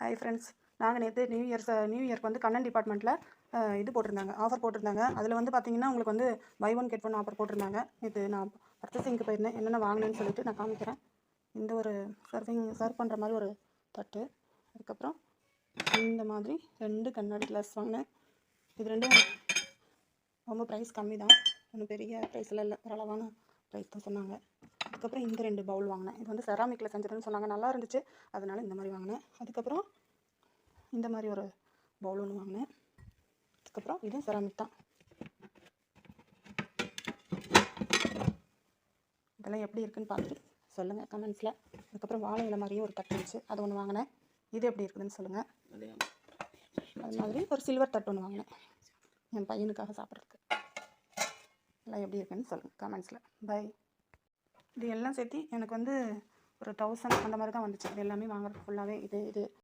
Hi friends, நாங்கள் நேற்று new இயர்க்கு வந்து கண்ணன் டிபார்ட்மெண்ட்டில் இது போட்டிருந்தாங்க, ஆஃபர் போட்டிருந்தாங்க. அதில் வந்து பார்த்தீங்கன்னா உங்களுக்கு வந்து buy one get one offer போட்டிருந்தாங்க. நேற்று நான் பர்ச்சேசிங்க்கு போயிருந்தேன். என்னென்ன வாங்கினேன்னு சொல்லிட்டு நான் காமிக்கிறேன். இந்த ஒரு சர்வ் பண்ணுற மாதிரி ஒரு தட்டு, அதுக்கப்புறம் இந்த மாதிரி 2 கண்ணாடி கிளாஸ் வாங்கினேன். இது ரெண்டும் ரொம்ப ப்ரைஸ் கம்மி தான், ஒன்றும் பெரிய ப்ரைஸில் இல்லை, ஓரளவான ப்ரைஸ் தான் சொன்னாங்க. அதுக்கப்புறம் இந்த 2 பவுல் வாங்கினேன். இது வந்து செராமிக்கில் செஞ்சதுன்னு சொன்னாங்க, நல்லா இருந்துச்சு, அதனால இந்த மாதிரி வாங்கினேன். அதுக்கப்புறம் இந்த மாதிரி ஒரு பவுல் ஒன்று வாங்கினேன். அதுக்கப்புறம் இதுவும் செராமிக் தான். இதெல்லாம் எப்படி இருக்குதுன்னு பார்த்துட்டு சொல்லுங்கள் கமெண்ட்ஸில். அதுக்கப்புறம் வாழை இலை மாதிரியே ஒரு தட்டு இருந்துச்சு, அது ஒன்று வாங்கினேன். இது எப்படி இருக்குதுன்னு சொல்லுங்கள். அது மாதிரி ஒரு சில்வர் தட்டு ஒன்று வாங்கினேன் என் பையனுக்காக சாப்பிட்றதுக்கு. எல்லாம் எப்படி இருக்குதுன்னு சொல்லுங்கள் கமெண்ட்ஸில். பை. இது எல்லாம் சேர்த்து எனக்கு வந்து ஒரு 1000 அந்த மாதிரி தான் வந்துச்சு. இது எல்லாமே வாங்குறது ஃபுல்லாகவே இது